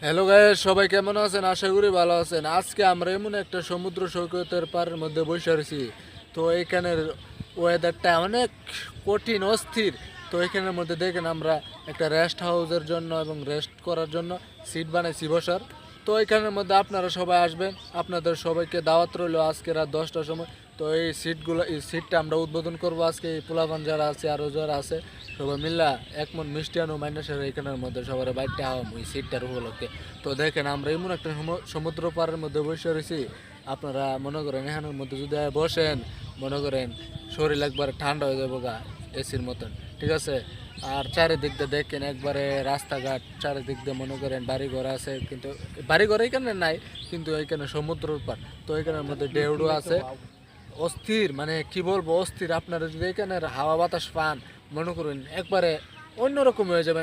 Hello guys, সবাই কেমন আছেন? আশা করি ভালো আছেন। আজকে আমরা এমন একটা সমুদ্র সৈকতের পাড়ের মধ্যে বসে রয়েছি। তো এখানের ওয়েদারটা অনেক কঠিন, অস্থির। তো এখানের মধ্যে দেখেন আমরা একটা রেস্ট হাউসের জন্য এবং রেস্ট করার জন্য সিট বানাইছি বসার। তো এখানের মধ্যে আপনারা সবাই আসবেন, আপনাদের সবাইকে দাওয়াত রইল আজকে রাত 10টার সময়। তো এই সিটটা আমরা উদ্বোধন করবো আজকে। এই পোলাপান যারা আছে আরও যারা আছে সবাই মিল্লা এক মন মিষ্টি আনো মাইনাসের এখানের মধ্যে সবার বাইরটা আওয়াম ওই সিটটার উপলক্ষে। তো দেখেন আমরা এমন একটা সমুদ্র পাড়ের মধ্যে বসে রয়েছি। আপনারা মনে করেন এখানের মধ্যে যদি বসেন, মনে করেন শরীর একবারে ঠান্ডা হয়ে যাবো গা, এসির মতন, ঠিক আছে। আর চারিদিক দিয়ে দেখেন একবারে রাস্তাঘাট, চারিদিক দিয়ে মনে করেন বাড়িঘর আছে, কিন্তু বাড়িঘর এখানে নাই, কিন্তু এখানে সমুদ্রের পার। তো এখানের মধ্যে ঢেউড়ু আছে, অস্থির, মানে কি বলবো, অস্থির। আপনারা যদি এখানের হাওয়া বাতাস পান, মনে করুন একবারে অন্যরকম হয়ে যাবেন।